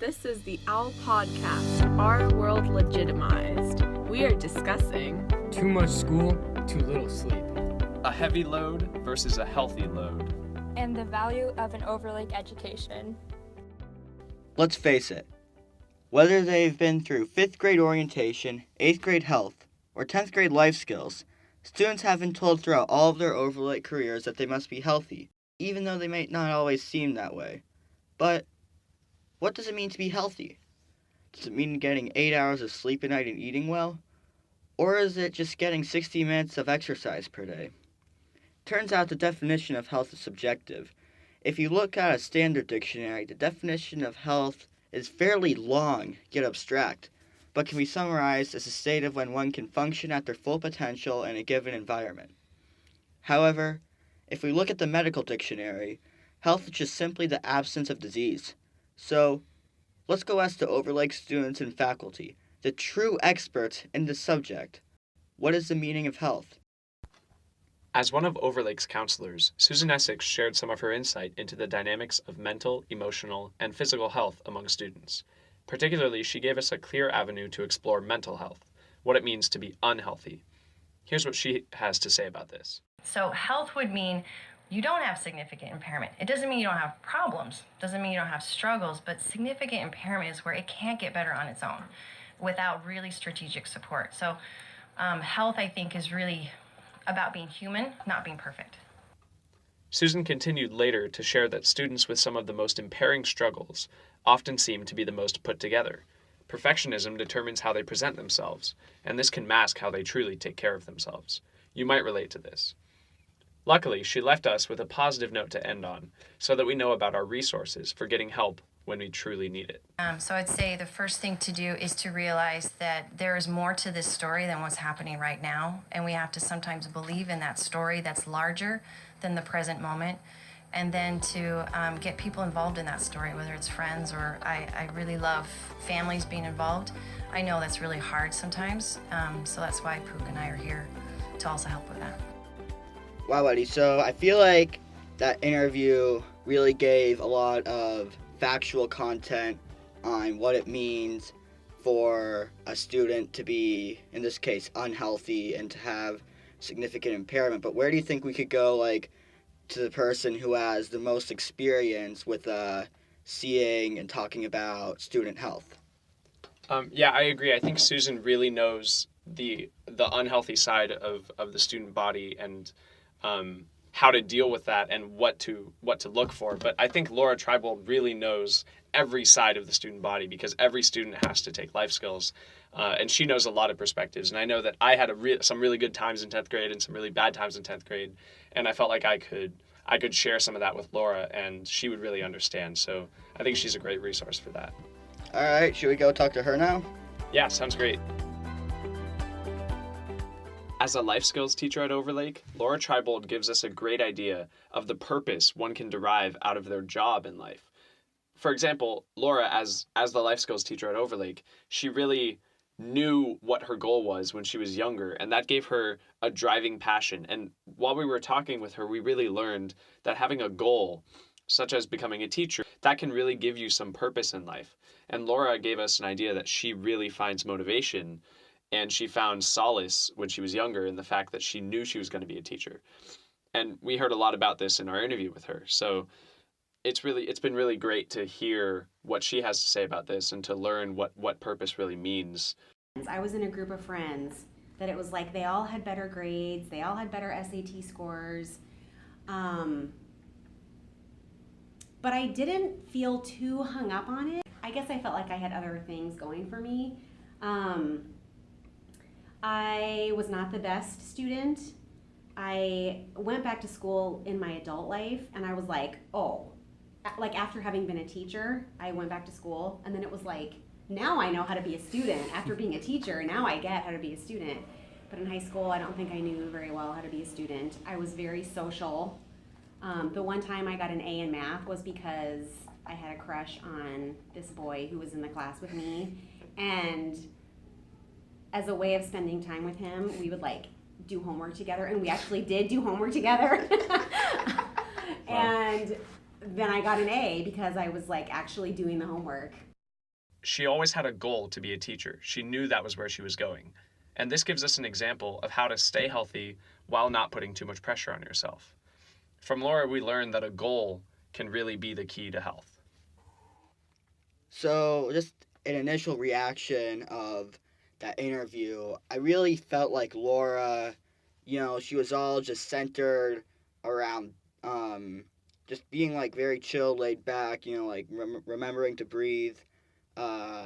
This is the OWL Podcast, Our World Legitimized. We are discussing too much school, too little sleep. A heavy load versus a healthy load. And the value of an Overlake education. Let's face it, whether they've been through 5th grade orientation, 8th grade health, or 10th grade life skills, students have been told throughout all of their Overlake careers that they must be healthy, even though they may not always seem that way. But what does it mean to be healthy? Does it mean getting 8 hours of sleep a night and eating well? Or is it just getting 60 minutes of exercise per day? Turns out the definition of health is subjective. If you look at a standard dictionary, the definition of health is fairly long, yet abstract, but can be summarized as a state of when one can function at their full potential in a given environment. However, if we look at the medical dictionary, health is just simply the absence of disease. So, let's go ask the Overlake students and faculty, the true experts in the subject, what is the meaning of health? As one of Overlake's counselors, Susan Essex shared some of her insight into the dynamics of mental, emotional, and physical health among students. Particularly, she gave us a clear avenue to explore mental health, what it means to be unhealthy. Here's what she has to say about this. So health would mean you don't have significant impairment. It doesn't mean you don't have problems, doesn't mean you don't have struggles, but significant impairment is where it can't get better on its own without really strategic support. So health, I think, is really about being human, not being perfect. Susan continued later to share that students with some of the most impairing struggles often seem to be the most put together. Perfectionism determines how they present themselves, and this can mask how they truly take care of themselves. You might relate to this. Luckily, she left us with a positive note to end on, so that we know about our resources for getting help when we truly need it. So I'd say the first thing to do is to realize that there is more to this story than what's happening right now, and we have to sometimes believe in that story that's larger than the present moment, and then to get people involved in that story, whether it's friends or I really love families being involved. I know that's really hard sometimes, so that's why Pook and I are here to also help with that. Wow, Eddie, so I feel like that interview really gave a lot of factual content on what it means for a student to be, in this case, unhealthy and to have significant impairment. But where do you think we could go, to the person who has the most experience with seeing and talking about student health? Yeah, I agree. I think Susan really knows the unhealthy side of the student body and how to deal with that and what to look for. But I think Laura Tribold really knows every side of the student body because every student has to take life skills, and she knows a lot of perspectives. And I know that I had some really good times in 10th grade and some really bad times in 10th grade, and I felt like I could share some of that with Laura, and she would really understand. So I think she's a great resource for that. All right, should we go talk to her now? Yeah, sounds great. As a life skills teacher at Overlake, Laura Tribold gives us a great idea of the purpose one can derive out of their job in life. For example, Laura, as the life skills teacher at Overlake, she really knew what her goal was when she was younger, and that gave her a driving passion. And while we were talking with her, we really learned that having a goal, such as becoming a teacher, that can really give you some purpose in life. And Laura gave us an idea that she really finds motivation and she found solace when she was younger in the fact that she knew she was going to be a teacher. And we heard a lot about this in our interview with her. So it's been really great to hear what she has to say about this and to learn what purpose really means. I was in a group of friends that it was like they all had better grades, they all had better SAT scores. But I didn't feel too hung up on it. I guess I felt like I had other things going for me. I was not the best student. I went back to school in my adult life and I was like, after having been a teacher, I went back to school and then it was like, now I know how to be a student. After being a teacher, now I get how to be a student. But in high school, I don't think I knew very well how to be a student. I was very social. The one time I got an A in math was because I had a crush on this boy who was in the class with me, and as a way of spending time with him, we would do homework together, and we actually did do homework together. And then I got an A because I was actually doing the homework. she always had a goal to be a teacher. She knew that was where she was going. And this gives us an example of how to stay healthy while not putting too much pressure on yourself. From Laura, we learned that a goal can really be the key to health. So, just an initial reaction of that interview, I really felt like Laura, she was all just centered around just being like very chill, laid back, like remembering to breathe,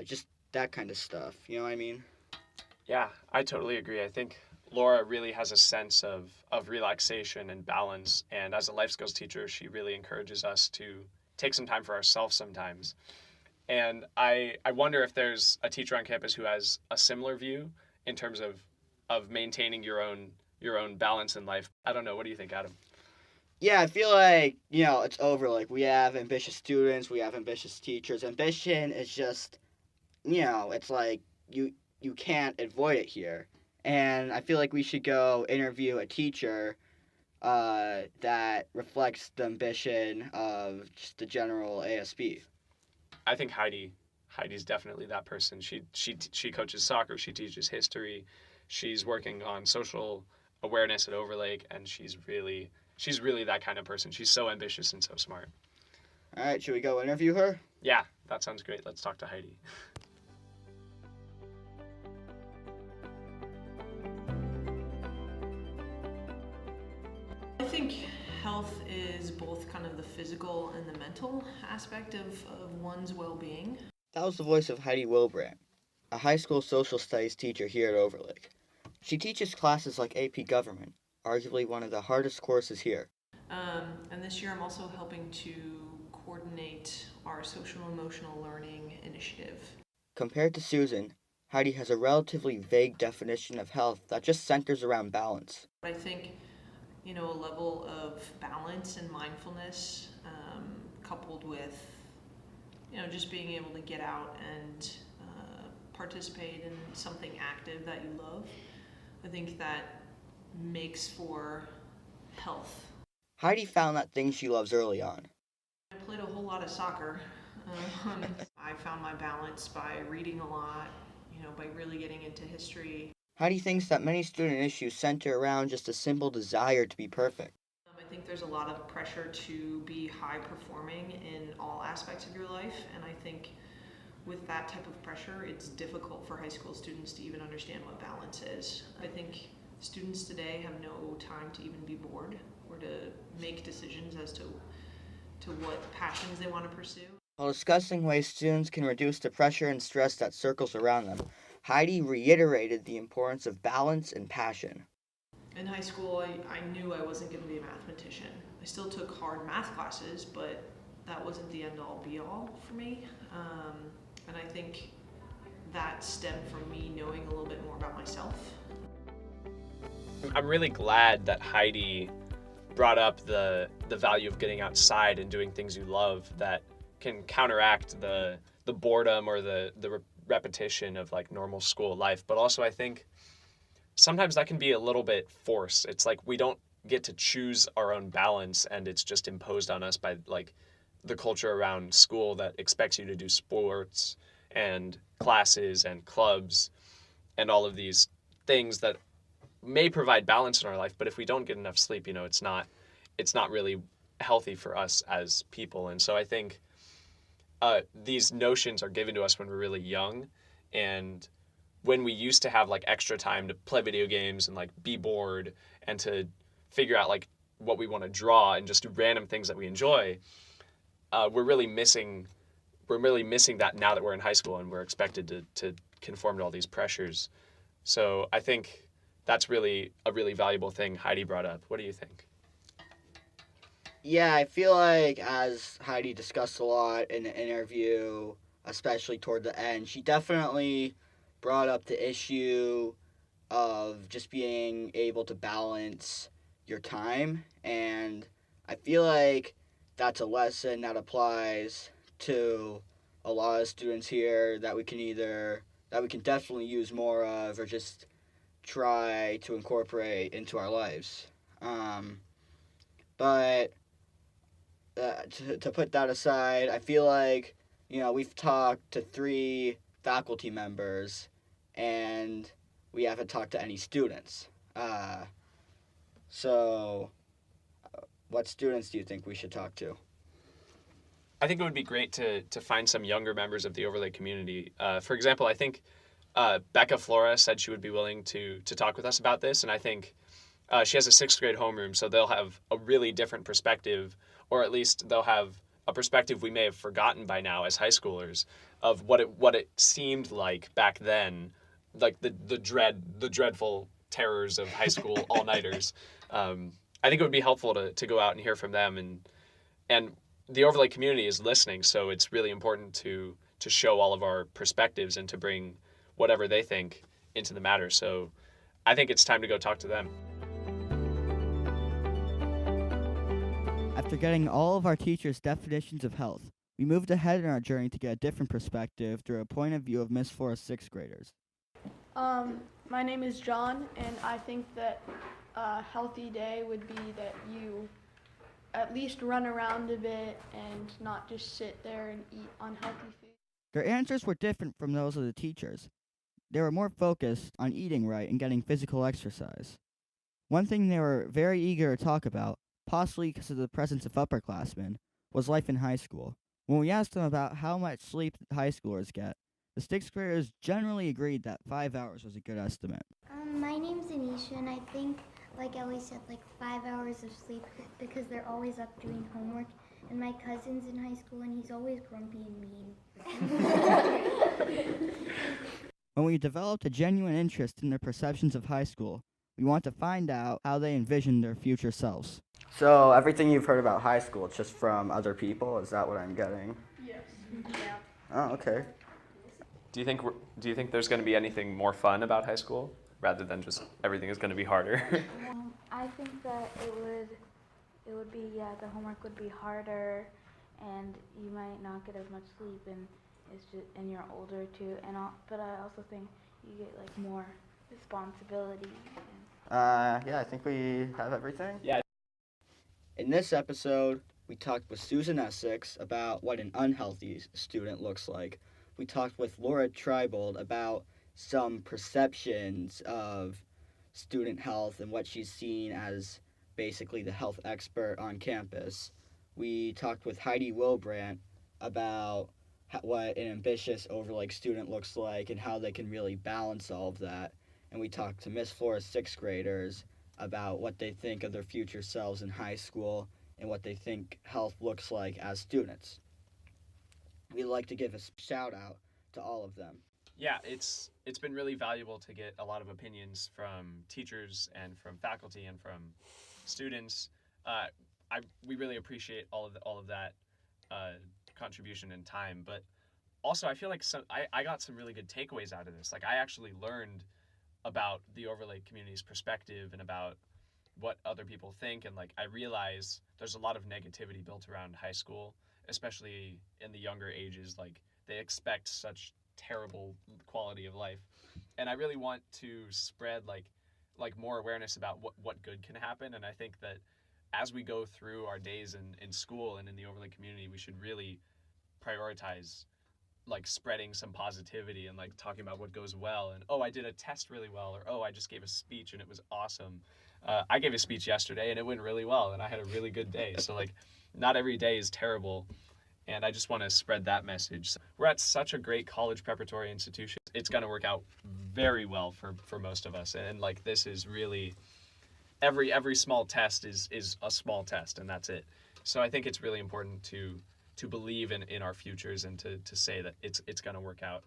just that kind of stuff. You know what I mean? Yeah, I totally agree. I think Laura really has a sense of relaxation and balance. And as a life skills teacher, she really encourages us to take some time for ourselves sometimes. And I wonder if there's a teacher on campus who has a similar view in terms of maintaining your own balance in life. I don't know. What do you think, Adam? Yeah, I feel like, it's over. Like, we have ambitious students, we have ambitious teachers. Ambition is just, it's like you can't avoid it here. And I feel like we should go interview a teacher that reflects the ambition of just the general ASB. I think Heidi's definitely that person. She coaches soccer, she teaches history, she's working on social awareness at Overlake, and she's really that kind of person. She's so ambitious and so smart. All right, should we go interview her? Yeah, that sounds great. Let's talk to Heidi. I think health is both kind of the physical and the mental aspect of one's well-being. That was the voice of Heidi Wilbrandt, a high school social studies teacher here at Overlake. She teaches classes like AP Government, arguably one of the hardest courses here. And this year I'm also helping to coordinate our social emotional learning initiative. Compared to Susan, Heidi has a relatively vague definition of health that just centers around balance. I think, a level of balance and mindfulness coupled with, just being able to get out and participate in something active that you love, I think that makes for health. Heidi found that thing she loves early on. I played a whole lot of soccer. I found my balance by reading a lot, by really getting into history. Heidi thinks that many student issues center around just a simple desire to be perfect. I think there's a lot of pressure to be high performing in all aspects of your life, and I think with that type of pressure, it's difficult for high school students to even understand what balance is. I think students today have no time to even be bored or to make decisions as to what passions they want to pursue. While discussing ways students can reduce the pressure and stress that circles around them, Heidi reiterated the importance of balance and passion. In high school, I knew I wasn't going to be a mathematician. I still took hard math classes, but that wasn't the end-all be-all for me. And I think that stemmed from me knowing a little bit more about myself. I'm really glad that Heidi brought up the value of getting outside and doing things you love that can counteract the boredom or the repetition of like normal school life. But also I think sometimes that can be a little bit forced. It's like we don't get to choose our own balance, and it's just imposed on us by like the culture around school that expects you to do sports and classes and clubs and all of these things that may provide balance in our life, but if we don't get enough sleep, it's not really healthy for us as people. And so I think these notions are given to us when we're really young, and when we used to have like extra time to play video games and like be bored and to figure out like what we want to draw and just do random things that we enjoy, we're really missing that now that we're in high school and we're expected to conform to all these pressures. So I think that's really a really valuable thing Heidi brought up. What do you think? Yeah, I feel like as Heidi discussed a lot in the interview, especially toward the end, she definitely brought up the issue of just being able to balance your time. And I feel like that's a lesson that applies to a lot of students here that we can definitely use more of or just try to incorporate into our lives. But to put that aside, I feel like we've talked to 3 faculty members, and we haven't talked to any students. So, what students do you think we should talk to? I think it would be great to find some younger members of the Overlake community. For example, I think Becca Flora said she would be willing to talk with us about this, and I think she has a 6th grade homeroom, so they'll have a really different perspective, or at least they'll have a perspective we may have forgotten by now as high schoolers of what it seemed like back then, like the dreadful terrors of high school all-nighters. I think it would be helpful to go out and hear from them, and the Overlake community is listening, so it's really important to show all of our perspectives and to bring whatever they think into the matter. So I think it's time to go talk to them. After getting all of our teachers' definitions of health, we moved ahead in our journey to get a different perspective through a point of view of Miss Flora's 6th graders. My name is John, and I think that a healthy day would be that you at least run around a bit and not just sit there and eat unhealthy food. Their answers were different from those of the teachers. They were more focused on eating right and getting physical exercise. One thing they were very eager to talk about, possibly because of the presence of upperclassmen, was life in high school. When we asked them about how much sleep high schoolers get, the 6th graders generally agreed that 5 hours was a good estimate. My name's Anisha, and I think, like Ellie said, 5 hours of sleep because they're always up doing homework. And my cousin's in high school, and he's always grumpy and mean. When we developed a genuine interest in their perceptions of high school, we want to find out how they envision their future selves. So everything you've heard about high school, it's just from other people? Is that what I'm getting? Yes. Yeah. Oh, okay. Do you think there's going to be anything more fun about high school rather than just everything is going to be harder? I think that it would be, the homework would be harder, and you might not get as much sleep, and you're older too. But I also think you get more responsibility. Yeah, I think we have everything. Yeah. In this episode, we talked with Susan Essex about what an unhealthy student looks like. We talked with Laura Tribold about some perceptions of student health and what she's seen as basically the health expert on campus. We talked with Heidi Wilbrandt about what an ambitious Overlake student looks like and how they can really balance all of that. And we talked to Miss Flora's 6th graders about what they think of their future selves in high school and what they think health looks like as students. We'd like to give a shout out to all of them. Yeah, it's been really valuable to get a lot of opinions from teachers and from faculty and from students. We really appreciate all of that contribution and time, but also I feel like I got some really good takeaways out of this. I actually learned about the Overlake community's perspective and about what other people think, and I realize there's a lot of negativity built around high school, especially in the younger ages. They expect such terrible quality of life, and I really want to spread more awareness about what good can happen. And I think that as we go through our days in school and in the Overlake community, we should really prioritize spreading some positivity and talking about what goes well, and I did a test really well, or I just gave a speech and it was awesome. I gave a speech yesterday and it went really well and I had a really good day. So not every day is terrible, and I just want to spread that message. We're at such a great college preparatory institution. It's going to work out very well for most of us, and this is really every small test is a small test, and that's it. So I think it's really important to believe in our futures and to say that it's going to work out.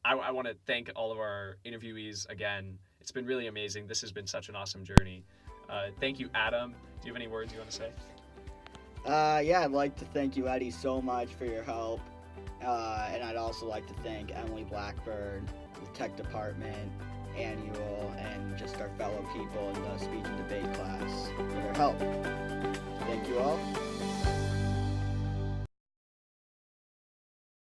I want to thank all of our interviewees again. It's been really amazing. This has been such an awesome journey. Thank you, Adam. Do you have any words you want to say? Yeah, I'd like to thank you, Eddie, so much for your help. And I'd also like to thank Emily Blackburn, the tech department, Annual, and just our fellow people in the speech and debate class for their help. Thank you all.